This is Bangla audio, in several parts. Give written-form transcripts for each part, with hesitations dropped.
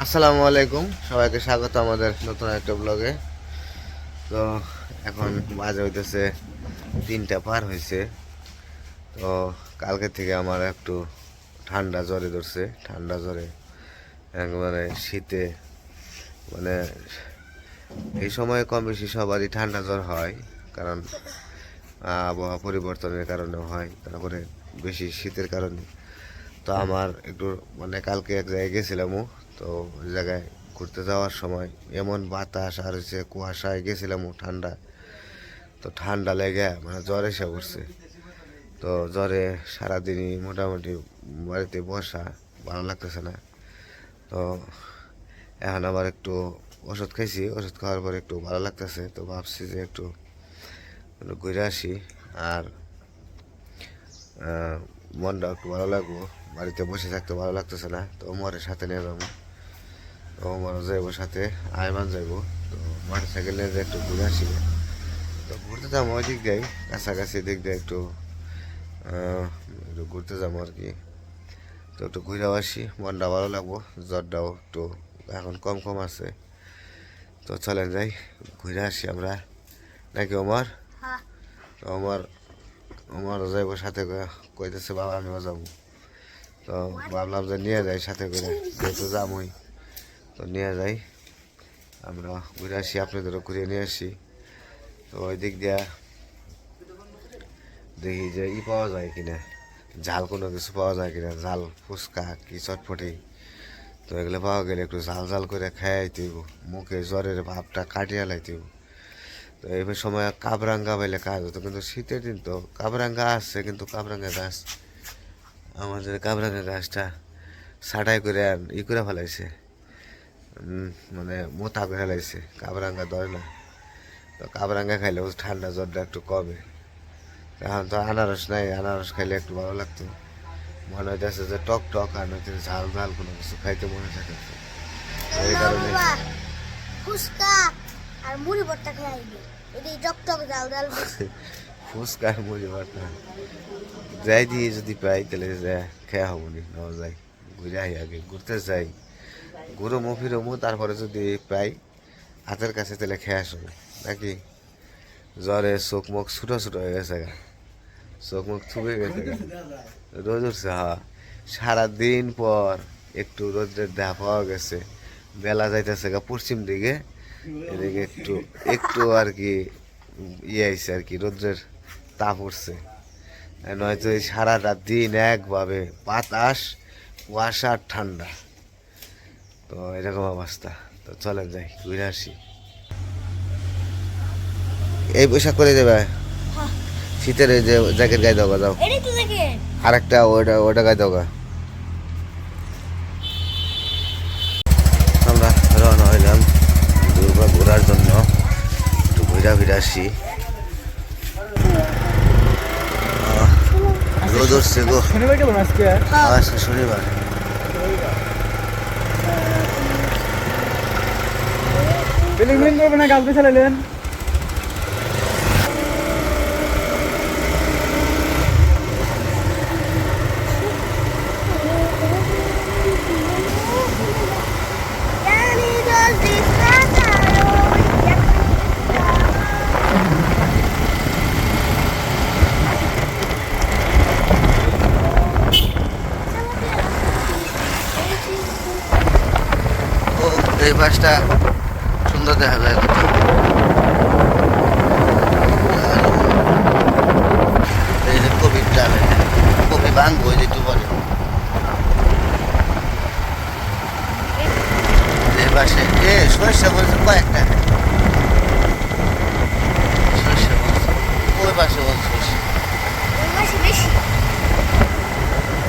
আসসালামু আলাইকুম, সবাইকে স্বাগত আমাদের নতুন একটা ব্লগে। তো এখন বাজে হইতেছে 3টা পার হয়েছে। তো কালকে থেকে আমার একটু ঠান্ডা জ্বরে ধরছে। ঠান্ডা জ্বরে একবারে শীতে, মানে এই সময় কম বেশি সবারই ঠান্ডা জ্বর হয়, কারণ আবহাওয়া পরিবর্তনের কারণে হয়, তারপরে বেশি শীতের কারণে। তো আমার একটু মানে কালকে এক জায়গায় গেছিলামও। তো ওই জায়গায় ঘুরতে যাওয়ার সময় এমন বাতাস আর হচ্ছে কুয়াশায় গেছিলামও, ঠান্ডা। তো ঠান্ডা লেগে মানে জ্বর এসে পড়ছে। তো জ্বরে সারাদিনই মোটামুটি বাড়িতে বসা, ভালো লাগতেছে না। তো এখন আবার একটু ওষুধ খাইছি, ওষুধ খাওয়ার পর একটু ভালো লাগতেছে। তো ভাবছি যে একটু ঘুরে আসি, আর মনটা একটু ভালো লাগবো। বাড়িতে বসে থাকতে ভালো লাগতেছে না। তো ওমরের সাথে নিয়ে যাবো, তো ওমরও যাইবো সাথে, আয়মান যাইবো। তো মোটর সাইকেল নিয়ে একটু ঘুরে আসি। তো ঘুরতে যাবো ওই দিক দিয়ে, কাছাকাছি দিক দিয়ে একটু একটু ঘুরতে যাবো আর কি। তো একটু ঘুরেও আসি, মনটা ভালো লাগবো। জ্বরটাও একটু এখন কম কম আছে। তো চলেন যাই, ঘুরে আসি আমরা, নাকি ওমর? তো ওমরও যাইবো সাথে করে, কইতেছে বাবা আমিও যাবো। তো ভাবলাম যে নিয়ে যাই সাথে করে, যেহেতু যামই তো নিয়ে যাই, আমরা ঘুরে আসি, আপনাদেরও ঘুরিয়ে নিয়ে আসি। তো ওই দিক দিয়া দেখি যে পাওয়া যায় কিনা, ঝাল কোনো কিছু পাওয়া যায় কিনা, ঝাল ফুচকা কি চটপটি। তো এগুলো পাওয়া গেলে একটু ঝাল ঝাল করে খাইতে হইব, মুখে জ্বরের ভাবটা কাটিয়ে লাইতে হইব। তো এই সময় কাবরাঙ্গা পাইলে কাজ হতো, কিন্তু শীতের দিন তো কাবরাঙ্গা আসছে, কিন্তু কাবরাঙ্গা গাছ, আমাদের কাবরাঙ্গা গাছটা ছাটাই করে আর করে ফেলাইছে, মানে মোটা করে ফেলাইছে, কাবরাঙ্গা ধরে না। তো কাবরাঙ্গা খাইলে ঠান্ডা জ্বরটা একটু কমে। এখন তো আনারস নাই, আনারস খাইলে একটু ভালো লাগতো। মনে হইতেছে যে টক টক, আর নয়তো ঝাল ঝাল কোনো কিছু খাইতে মনে থাকে। এই কারণে ফুচকা আর মুড়ি ভর্তা খেয়ে আইবে, এটাই টক টক ঝাল ঝাল। ফুচকা মুড়ি ভর্তা যাই দিয়ে যদি পাই তাহলে খেয়া হবো নি, নাও যাই ঘুরে আই, আগে ঘুরতে যাই, ঘুরোমো ফিরোমো, তারপরে যদি পাই হাতের কাছে তাহলে খেয়া আসবো নাকি। জ্বরে চোখ মুখ ছোটো ছোটো হয়ে গেছে গা, চোখ মুখ থুবে গেছে গা, রোদ উঠছে। হ্যাঁ, সারাদিন পর একটু রোদ্রের দেখা পাওয়া গেছে। বেলা যাইতেছে গা পশ্চিম দিকে, এদিকে একটু একটু আর কি আইছে আর কি, রোদ্রের তাপ উঠছে। নয়তো এই সারাটা দিন একভাবে বাতাস, কুয়াশা আর ঠান্ডা। তো এরকম অবস্থা। তো চলে যাই ঘুরে আসি। এই পোশাক করে দেবে, শীতের এই যে জ্যাকেট গায়ে দাও, যাও আর একটা ওটা ওটা গায়ে দাও। আমরা রওনা হইলাম দুর্গা ঘোরার জন্য, একটু ঘুরা ফিরে আসি। রোদ উঠছে গো, আজকে শনিবার। বিলিং বিলিং করবে না, গাছ বেছালেন। ও এই বাসটা সুন্দর দেখা যায়, এই যে কবির ডাল, কবি ভাঙবো যেটু বলে এই বাসে। এ সরিষা বলছে কয়েকটা, সরিষা বলছে ওই পাশে বলছে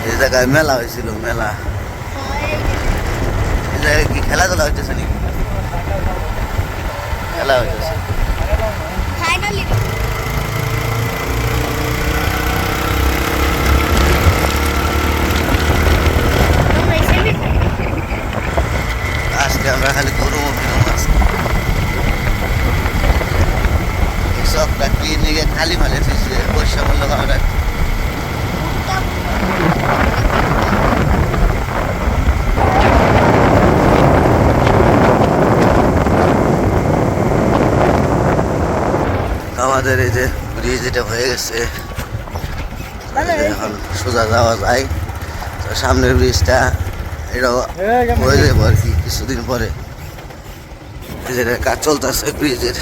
এই জায়গায় মেলা হয়েছিল, মেলা। এই জায়গায় কি খেলাধুলা হইতেছে নাকি? খেলা হইতেছে। আজকে আমরা খালি গরু মাছ, সবটা ক্লিনিকে খালি ফালে ফিসে পয়সা মূল্য আমরা। আমাদের এই যে ব্রিজ এটা হয়ে গেছে, এখন সোজা যাওয়া যায়। তো সামনের ব্রিজটা এটাও হয়ে যাবো আর কি কিছুদিন পরে। ব্রিজের কাজ চলতেছে ব্রিজের।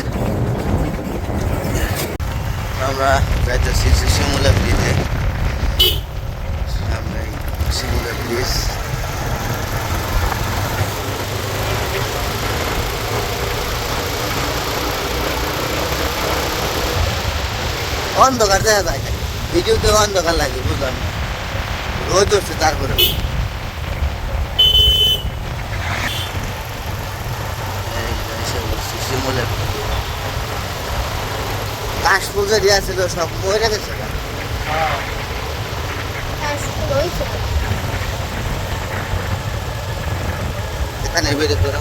আমরা যাইতেছি শিমুলা ব্রিজে, সামনে শিমুলা ব্রিজ। অন্ধকার দেখা যায়, ভিডিওতে অন্ধকার লাগে, বুঝলাম না, রোদ হচ্ছে তারপরে। কাশ ফুল যে আছিল সব মরে গেছে। এখানে বেড়ে করো।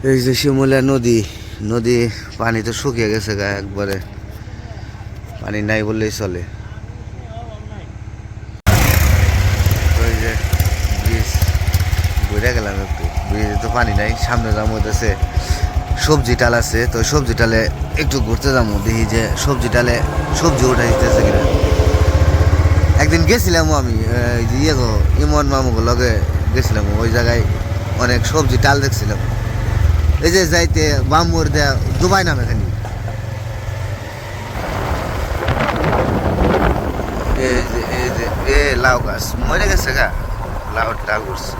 এই যে শিমুলা নদী, নদী পানি তো শুকিয়ে গেছে গা একবারে, পানি নাই বললেই চলে। ওই যে ব্রিজ ঘুরে গেলাম একটু, ব্রিজে তো পানি নাই, সামনে যাবো হইতেছে সবজি টাল আছে, তো সবজি টালে একটু ঘুরতে যাবো, দেখি যে সবজি টালে সবজি উঠে দিতেছে কিনা। একদিন গেছিলাম আমি ইয়ে গো ইমন মামুগো লগে গেছিলাম, ওই জায়গায় অনেক সবজি টাল দেখছিলাম। এই যে যাইতে বামুর দেয়া দুবাই নামে খানি, লাউ গাছ মরে গেছে গা, লাউ ডাল করছে,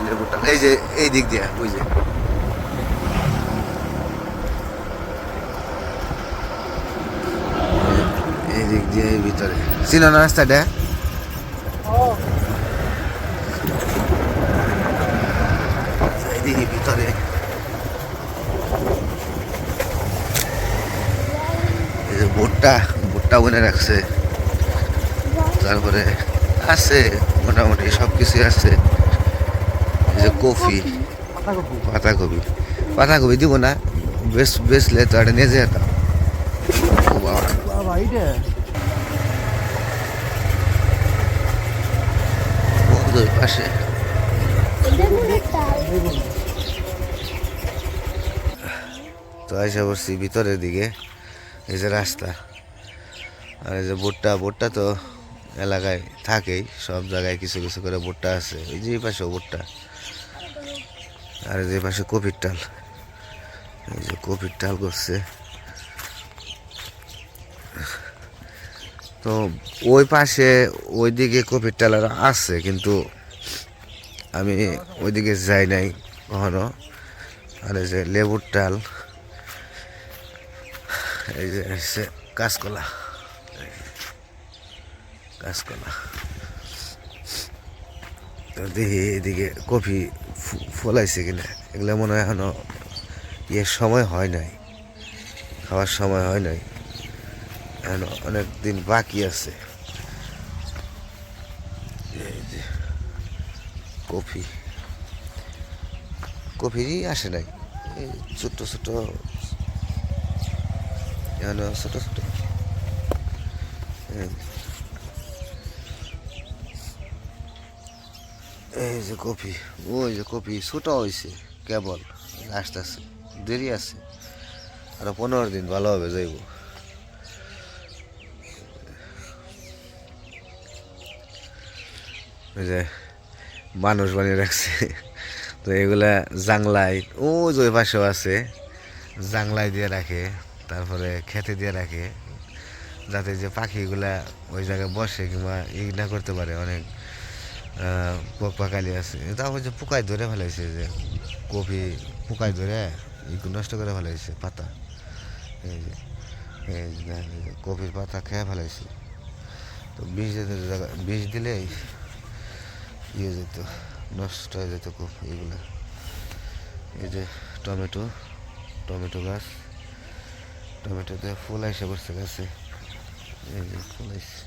লেবু ডাল। এই যে এই দিক দিয়ে বুঝে এই দিক দিয়ে ভিতরে ছিল না রাস্তাটা। এইদিকে ভিতরে এই যে ভুট্টা, ভুট্টা বনে রাখছে, তারপরে আছে মোটামুটি সব কিছুই আছে। এই যে কফি, পাতাকপি, পাতাকপি দিব না, বেচলে তো এটা নিয়ে যেতাম। পাশে তো এসে পড়ছি ভিতরের দিকে। এই যে রাস্তা, আর এই যে ভুট্টা, ভুট্টা তো এলাকায় থাকেই, সব জায়গায় কিছু কিছু করে ভুট্টা আছে। এই যে পাশে ভুট্টা, আর যে পাশে কপির টাল, এই যে কপির টাল করছে। তো ওই পাশে ওইদিকে কপির টাল আর আছে, কিন্তু আমি ওইদিকে যাই নাই কখনো। আর এই যে লেবুর টাল, এই যে হচ্ছে কাঁচকলা, কাঁচকলা। তো দেখি এদিকে কফি ফলাইছে কিনা, এগুলো মনে হয় এখনো ইয়ের সময় হয় নাই, খাওয়ার সময় হয় নাই, এখনো অনেক দিন বাকি আছে। এই যে কফি, কফিরই আসে নাই, এই ছোট ছোট, এখনো ছোট ছোট। এই যে কফি, ওই যে কফি ছোট হয়েছে কেবল, আস্তে আস্তে দেরি আছে, আরো 15 দিন ভালো হবে যাইব। ওই যে মানুষ বানিয়ে রাখছে, তো এগুলা জাংলাই, ও যে ওই পাশেও আছে, জাংলাই দিয়ে রাখে, তারপরে খেতে দিয়ে রাখে, যাতে যে পাখিগুলা ওই জায়গায় বসে কিংবা ই না করতে পারে। অনেক পোক পাকালি আছে, তারপর যে পোকায় ধরে ফেলাইছে, যে কপি পোকায় ধরে নষ্ট করে ফেলাইছে পাতা। এই যে কপির পাতা খেয়ে ফেলাইছে, তো বিষ দিলেই ইয়ে যেত, নষ্ট হয়ে যেত খুব এগুলো। এই যে টমেটো, টমেটো গাছ, টমেটোতে ফুল এসে বসে গেছে, এই যে ফুল এসে।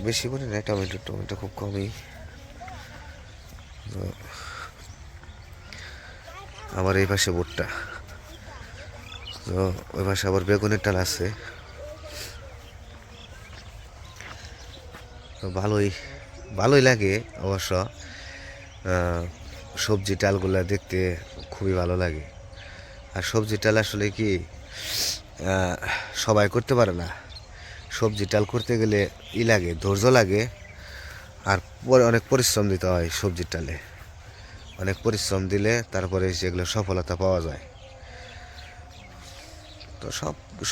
বেশি করে না টমেটো, টমেটো খুব কমই। আবার এই পাশে ভুট্টা, তো ওই পাশে আবার বেগুনের টাল আছে। তো ভালোই ভালোই লাগে অবশ্য, সবজি ডালগুলো দেখতে খুবই ভালো লাগে। আর সবজি ডাল আসলে কি সবাই করতে পারে না। সবজি ডাল করতে গেলে লাগে, ধৈর্য লাগে, আর পরে অনেক পরিশ্রম দিতে হয়। সবজির ডালে অনেক পরিশ্রম দিলে তারপরে সেগুলো সফলতা পাওয়া যায়। তো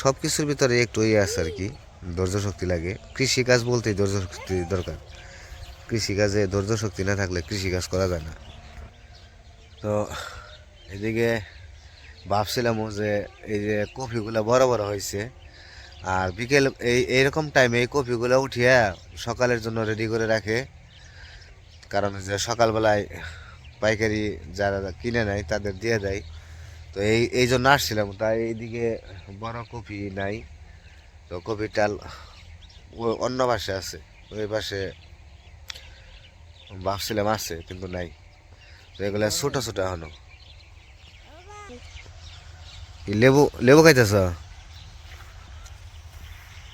সব কিছুর ভিতরে একটু আছে আর কি, ধৈর্য শক্তি লাগে। কৃষিকাজ বলতেই ধৈর্য শক্তি দরকার। কৃষিকাজে ধৈর্য শক্তি না থাকলে কৃষিকাজ করা যায় না। তো এদিকে ভাবছিলাম যে এই যে কফিগুলো বড় বড় হয়েছে, আর বিকেল এইরকম টাইমে এই কফিগুলো উঠিয়ে সকালের জন্য রেডি করে রাখে। কারণ যে সকালবেলায় পাইকারি যারা কিনে নেয় তাদের দিয়ে দেয়। তো এই জন্য আসছিলাম। তাই এইদিকে বড় কফি নাই, তো কফির ডাল অন্য পাশে আছে, ওই পাশে ভাবছিলাম আছে কিন্তু নাই। তো এগুলো ছোট ছোট এখনো। লেবু লেবু খাইতেছ?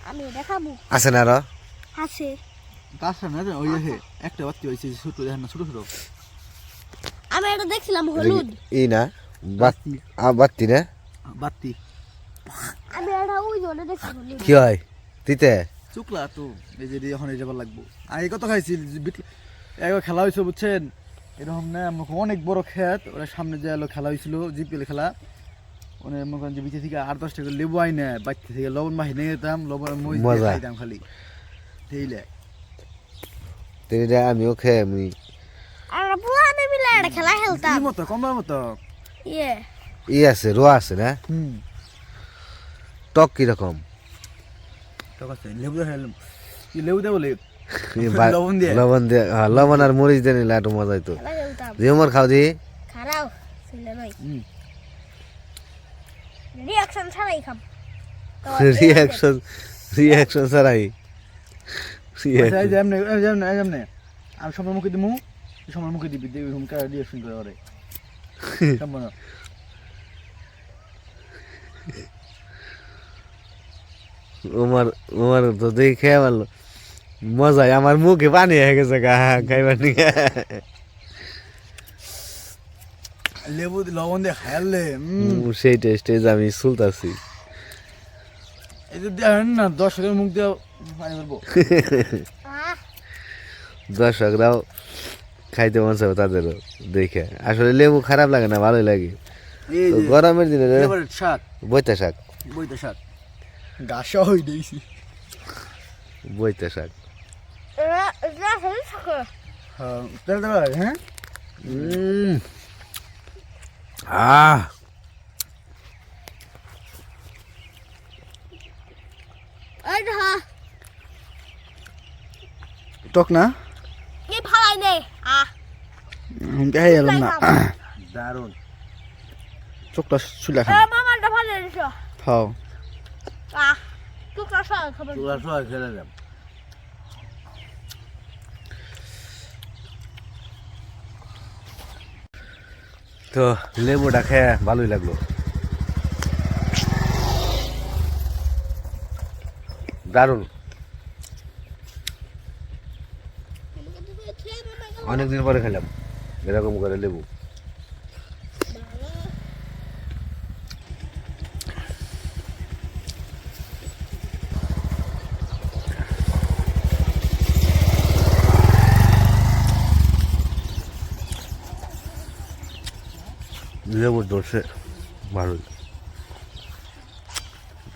আমি দেখাবো আছে না আরো? আছে তাছাড়া না ওই যে একটা বাতি হয়েছে ছোট, দেখেন না ছোট ছোট আমি এটা দেখছিলাম হলুদ ই না বাত্তি না বাতি। আমি এটা ওই জন্য দেখছি হলুদ কি হয় তিতে? চুকলা তো এই যে এখন এই যাবার লাগবো। আগে কত খাইছি, একবার খেলা হয়েছে বুঝছেন, এরকম না অনেক বড় খেত, ওরা সামনে যে এলো খেলা হয়েছিল জিপিএল খেলা। মানে মনে করেন যে বিচে থেকে 8-10 টাকা লেবু আইনে বাচ্চা থেকে লবণ মাহি নিয়ে যেতাম, লবণ মই খাইতাম খালি সেইলে। আমিও খেয়ে আমি আর পুরা আমি মিলে একটা খেলা খেলতাম কি মতো কমলার মতো ইয়ে ই আছে, রোয়া আছে না? টক কিরকম? ঠিক আছে, লেবু দিয়ে খেলাম, লেবু দিয়ে বলে লবণ দিয়ে, লবণ দিয়ে, লবণ আর মরিচ দিয়ে নিলে একটু মজা হইতো। খেলা খেলতাম জিওমর খাও দি খারাও ছিল নয় রিঅ্যাকশন ছাড়াই খাম রিঅ্যাকশন ছাড়াই। যেমনে আমি সময় মুখে দিমু, সময় মুখে দিবি দেবি হুমকা রিঅ্যাকশন করে ওরে সম্পূর্ণ। ওমার তো দেখে ভালো মজাই, আমার মুখে পানি হয়ে গেছে গা খাইবার নিয়ে। লেবু লবণ দিয়ে খাইলে সেই টেস্টে আমি চলতেছি। এই যে দেখেন না 10 টাকার মুখ দিয়ে পানি মারবো। দর্শকরাও খাইতে মন চাবে তাদেরও দেখে। আসলে লেবু খারাপ লাগে না, ভালোই লাগে। তো গরমের দিনে শাক, বইতা শাক, বইতে শাক গাছা হয়ে দিয়েছি, বইতা শাক। হ্যাঁ তেল দেওয়া হ্যাঁ। আহ এই দেখা টক না কি ফালাই নে খাই এলাম না, দারুন। চোখটা চুলা খান মামাটা ফালাই দিছো খাও। টুকরা সহ খাবার তোরা সবাই খেলে যাম। তো লেবুটা খেয়ে ভালোই লাগলো, দারুন। অনেকদিন পরে খেলাম এরকম করে লেবু। লেবুর দোষে ভালোই।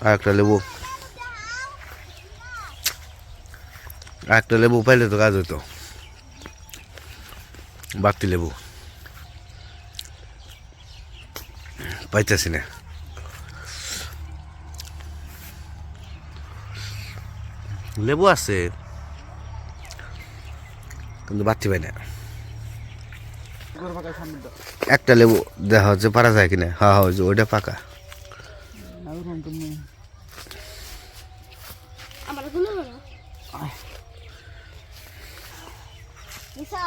আর একটা লেবু পাইলে তো কাজ হইতো। বাড়তি লেবু পাইতেছি না। লেবু আছে কিন্তু বাড়তি পাই না। একটা লেবু দেখা হচ্ছে পারা যায় কিনা। হ্যাঁ হ্যাঁ ওইটা পাকা। আমার গুলো না নিসা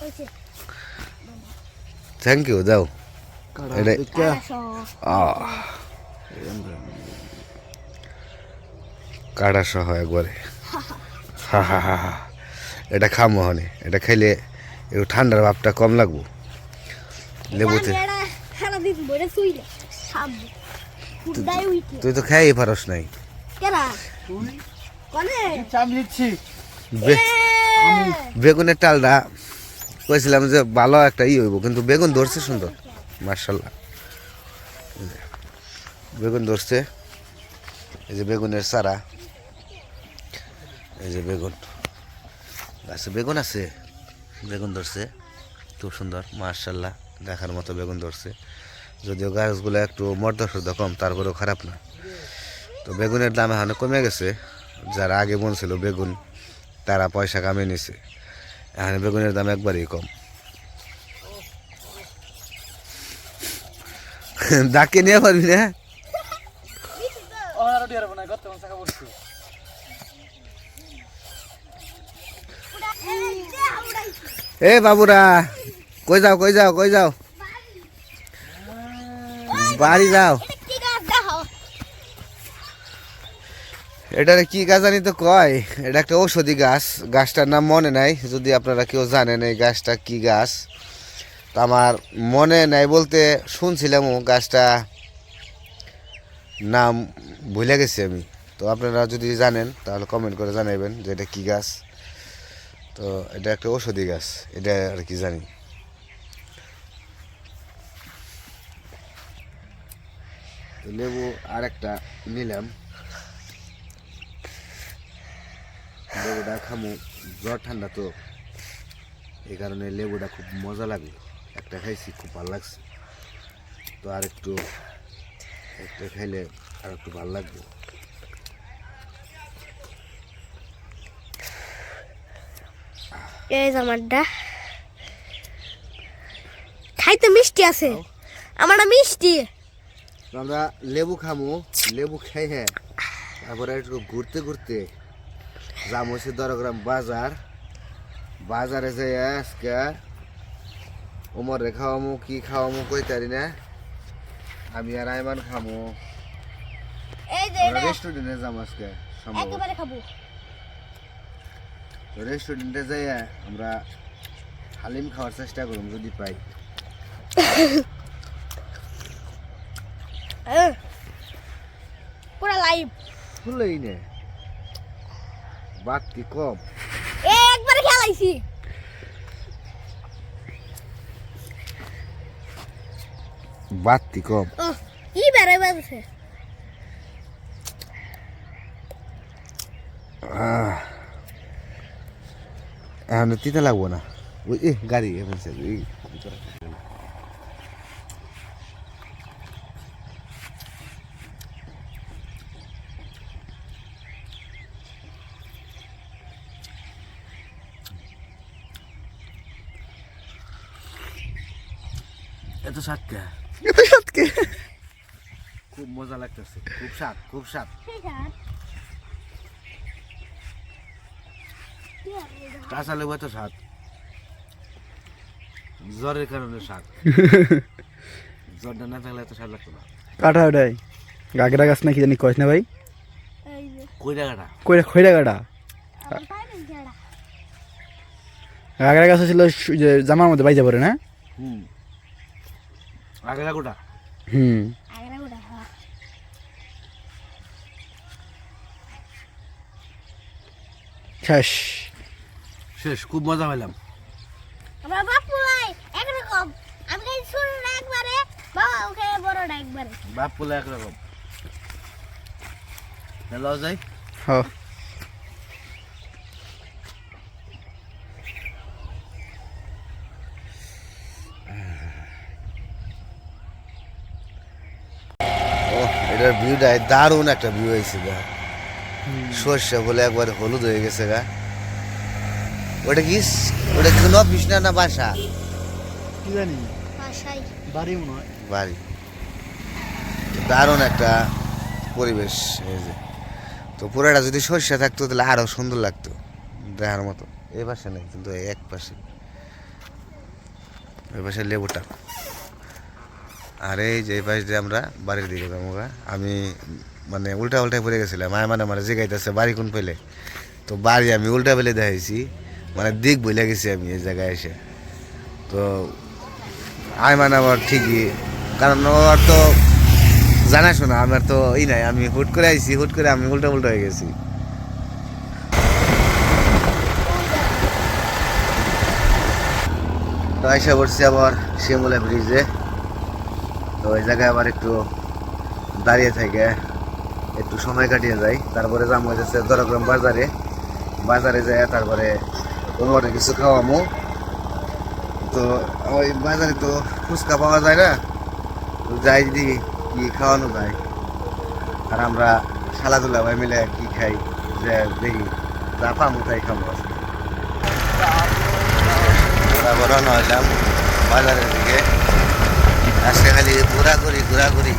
ওইছে থ্যাংক ইউ যাও। কাটা সহ একবারে। এটা খামো হনে, এটা খাইলে একটু ঠান্ডার ভাবটা কম লাগবো লেবুতে। সারাদিন ভরে শুইলে সামনে ফুটাই উঠে তুই তো খাই পারস নাই। কেনা তুই কনে চাম দিচ্ছি বেগুনের টালটা কইছিলাম যে ভালো একটা হইব, কিন্তু বেগুন ধরছে সুন্দর মার্শাল্লাহ। বেগুন ধরছে, এই যে বেগুনের চারা, এই যে বেগুন গাছে বেগুন আছে, বেগুন ধরছে খুব সুন্দর মার্শাল্লাহ, দেখার মতো বেগুন ধরছে। যদিও গাছগুলো একটু মর্দা কম, তারপরেও খারাপ না। তো বেগুনের দাম এখন কমে গেছে, যারা আগে বলছিল বেগুন তারা পয়সা কামিয়ে নিছে, এখন বেগুনের দাম একবারই কম। ডাকে নিয়ে পারবি না? এ বাবুরা কই যাও কই যাও কই যাও, বাড়ি যাও। কি গাছ দেখো এটারে কি গাছ জানি তো কয়, এটা একটা ঔষধি গাছ, গাছটার নাম মনে নাই, যদি আপনারা কেউ জানেন এই গাছটা কি গাছ। তা আমার মনে নাই বলতে শুনছিলাম গাছটা নাম ভুলে গেছি আমি। তো আপনারা যদি জানেন তাহলে কমেন্ট করে জানাবেন যে এটা কি গাছ। তো এটা একটা ঔষধি গাছ, এটা আর কি জানি। তো লেবু আর একটা নিলাম, লেবুটা খামু, জ্বর ঠান্ডা তো এই কারণে লেবুটা খুব মজা লাগলো, একটা খাইছি খুব ভালো লাগছে। তো আর একটু একটা খাইলে আর একটু ভালো লাগবে। এই আমারটা খাইতে মিষ্টি আছে, আমারটা মিষ্টি। তো আমরা লেবু খামু, লেবু খাই হ্যাঁ, তারপরে একটু ঘুরতে ঘুরতে যাম হচ্ছে দরগ্রাম বাজার, বাজারে যাই আজকে ওমরে খাওয়ামু, কি খাওয়ামু কইতারি না, আমি আর আইমান খামু। এই যে আমরা রেস্টুরেন্টে যাবো আজকে সম্ভবত। একেবারে খাবো। তো রেস্টুরেন্টে যাই আমরা হালিম খাওয়ার চেষ্টা করুম যদি পাই। পুরা লাইভ শুনলেই নে বাকি কম, একবারে খেলাইছি। বাতি কম। ও কি বেড়ে বেড়েছে এখন তিতা লাগবো না, ওই গাড়ি এখন এত স্বাদ কে, খুব মজা লাগতেছে, খুব স্বাদ, খুব স্বাদ। কাঁচা লেবু এত স্বাদ, জ্বরের কারণে স্বাদ, জ্বরটা না থাকলে এত স্বাদ লাগতো না। কাটা ওটাই গাগরা গাছ নাকি জানি কইস না ভাই, কই জায়গাটা কইরা খইরা গাটা গাগরা গাছ ছিল যে জামার মধ্যে বাইজা পড়ে না। হুম আগে লাগুটা হুম শেষ শেষ, খুব মজা পেলাম। আমার বাপু লাই একরকম, আমি খাই ছোটটা একবারে, বাবা ওকে বড়টা একবারে। বাপ পোলা একরকম। হ্যালো যাই হ ও এটার ভিউটা দারুণ একটা ভিউ হয়েছে গা, সর্ষে বলে একবার হলুদ হয়ে গেছে গা। ওটা কি, ওটা কিন্তু অফিস না, না বাসা? কি জানি বাসাই বাড়ি মনে হয়। বাড়ি। দারুণ একটা পরিবেশ এই যে। তো পুরাটা যদি সর্ষে থাকতো তাহলে আরো সুন্দর লাগতো দেখার মতো। এই পাশে নেই কিন্তু এক পাশে, ওই পাশে লেবুটা। আর এই যে এই পাশ দিয়ে আমরা বাড়ির দিকে যাবো গা। আমি মানে উল্টায় পড়ে গেছিলাম, মায় মানে জিগাইতেছে বাড়ি কোন পেলে, তো বাড়ি আমি উল্টা পেলে দেখাইছি, মানে দিক বলে গেছি আমি এই জায়গায় এসে। তো আইমান আবার ঠিকই, কারণ ওর তো জানাশোনা, আমার তো নাই, আমি হুট করে আইছি, হুট করে আমি উল্টা উল্টা হয়ে গেছি। তো আইসা পড়ছি আবার শিমুলা ব্রিজে। তো ওই জায়গায় আবার একটু দাঁড়িয়ে থেকে একটু সময় কাটিয়ে যাই, তারপরে যাবো হচ্ছে দরগ্রাম বাজারে। বাজারে যাই তারপরে ওমরে কিছু খাওয়ামো। তো ওই বাজারে তো ফুচকা পাওয়া যায় না, তো যাই যদি কি খাওয়ানো যায়। আর আমরা খেলাধুলা ভাই মিলে কি খাই, যে দেখি যা পামো তাই খাবো আজকে। তারপর রওনা হইলাম বাজারের দিকে। আজকে খালি ঘোরাঘুরি।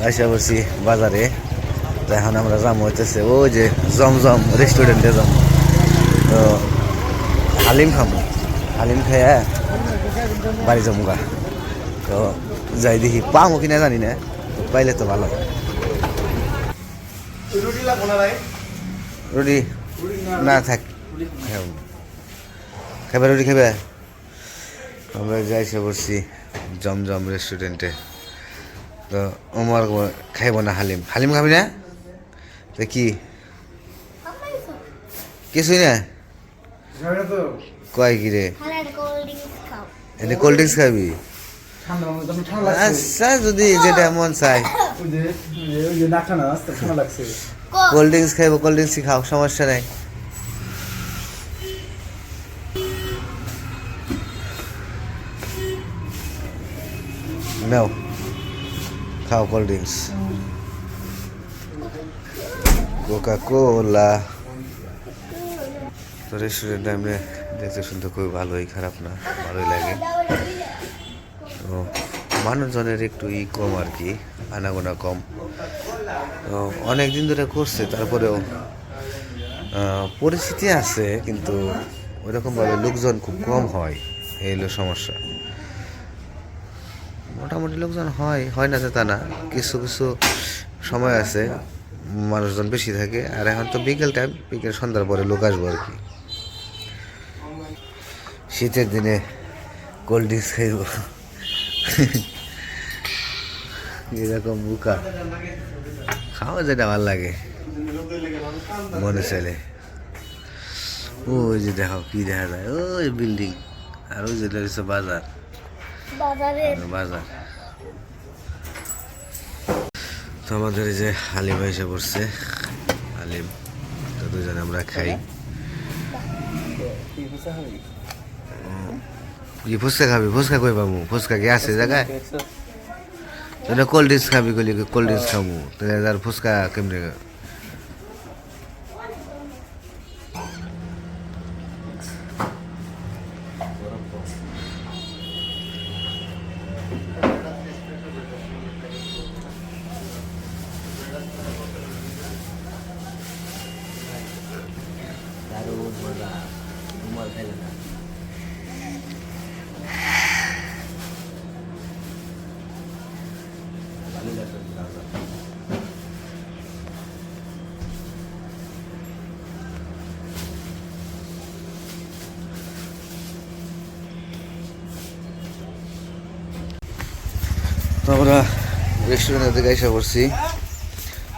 আইসা বলছি বাজারে। তো এখন আমরা যাম হইতেছে ওই যে জমজম রেস্টুরেন্টে যাম। তো হালিম খাবো, হালিম খাইয়া বাড়ি যাবো। তো যাই দেখি পামো কিনা জানি না, তো পাইলে তো ভালো। রুটি না থাক, খাবে রুটি খাবে? আমরা যাইছে বসছি জমজম রেস্টুরেন্টে। তো ওমর খাইব না হালিম, হালিম খাবি না? তো কি কিছুই না কয় কি রে, এনে কোল্ড ড্রিঙ্কস খাবি? আচ্ছা যদি যেটা মন চাই কোল্ড ড্রিঙ্কস খাইব, কোল্ড ড্রিঙ্কসই খাও, সমস্যা নাই। নাও খাও কোল্ড ড্রিঙ্কস, কোকা কোলা। তো রেস্টুরেন্টে আমরা দেখতে শুনতে খুবই ভালোই, খারাপ না, ভালোই লাগে। তো মানুষজনের একটু কম আর কি, আনাগোনা কম। তো অনেক দিন ধরে করছে, তারপরেও পরিস্থিতি আছে, কিন্তু ওইরকমভাবে লোকজন খুব কম হয়, এই হলো সমস্যা। মোটামুটি লোকজন হয় না যে তা না, কিছু কিছু সময় আছে মানুষজন বেশি থাকে। আর এখন তো বিকেল টাইম, বিকেল সন্ধ্যার পরে লোক আসবো আর কি। শীতের দিনে কোল্ড ড্রিঙ্কস খাইব এরকম বুকা খাওয়া যেটা ভাল লাগে মনে চলে। ওই যে দেখো কি দেখা যায়, ওই বিল্ডিং, আর ওই যেটা হচ্ছে বাজার। তো আমাদের এই যে হালিম এসে পড়ছে, হালিম তো দুজনে আমরা খাই। ফুচকা খাবি? ফুচকা কই পাবো? ফুচকা কি আছে জায়গায়? কোল্ড ড্রিঙ্কস খাবি? কইলি কোল্ড ড্রিঙ্কস খাবো, তাহলে আর ফুচকা কেমনে? তো আমরা রেস্টুরেন্টের দিকে এসে পড়ছি,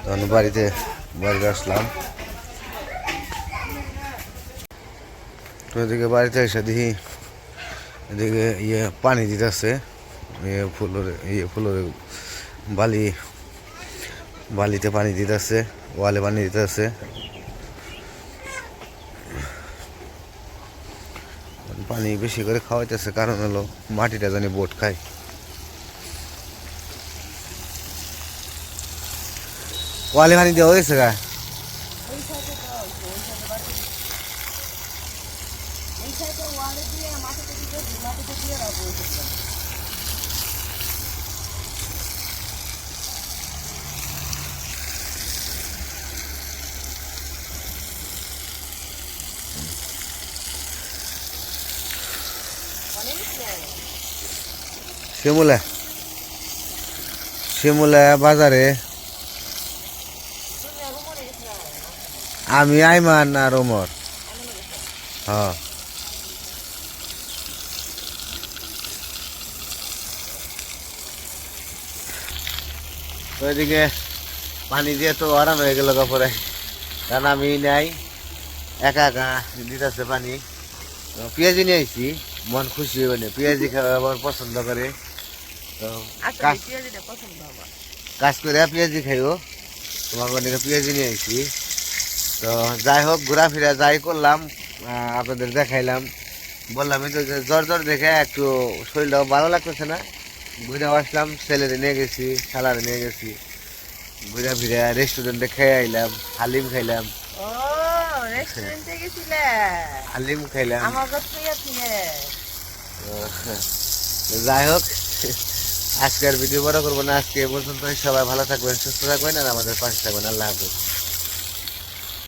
তখন বাড়িতে আসলাম। তো এদিকে বাড়িতে এসে দেখি এদিকে পানি দিতেছে, ফুলের বালিতে পানি দিতেছে, ওয়ালে পানি দিতেছে। পানি বেশি করে খাওয়াইতেছে, কারণ হলো মাটিটা জানি বোট খায়। ওয়ালে পানি দেওয়া হয়েছে গা? শিমুলা বাজারে আমি আইমান আর ওমর। হ্যাঁ তো এদিকে পানি দিয়ে তো আরাম হয়ে গেল কাপড়ে, কারণ আমি নাই একা একা দিতেছে পানি। তো পেঁয়াজি নিয়ে আইছি, মন খুশি হবে না, পেঁয়াজি খাওয়া আমার পছন্দ করে। তো কাজ করে পেঁয়াজি খাইও, তোমার দিকে পেঁয়াজি নিয়ে আইছি। তো যাই হোক, ঘোরাফেরা যাই করলাম, আপনাদের দেখাইলাম, বললাম তো যে জ্বর জ্বর দেখে একটু শরীরটাও ভালো লাগতেছে না, ঘুরে আসলাম, ছেলেরে নিয়ে গেছি, শালারে নিয়ে গেছি, ঘুরে ফিরে রেস্টুরেন্টে খেয়ে আইলাম, হালিম খাইলাম। ও রেস্টুরেন্টে গেছিলে? হালিম খাইলাম। আমার কাছে গেছিলে? তো যাই হোক, আজকের ভিডিও বড় করবো না, আজকে এ পর্যন্ত। সবাই ভালো থাকবেন, সুস্থ থাকবেন, আর আমাদের পাশে থাকবেন। আল্লাহ হাফেজ।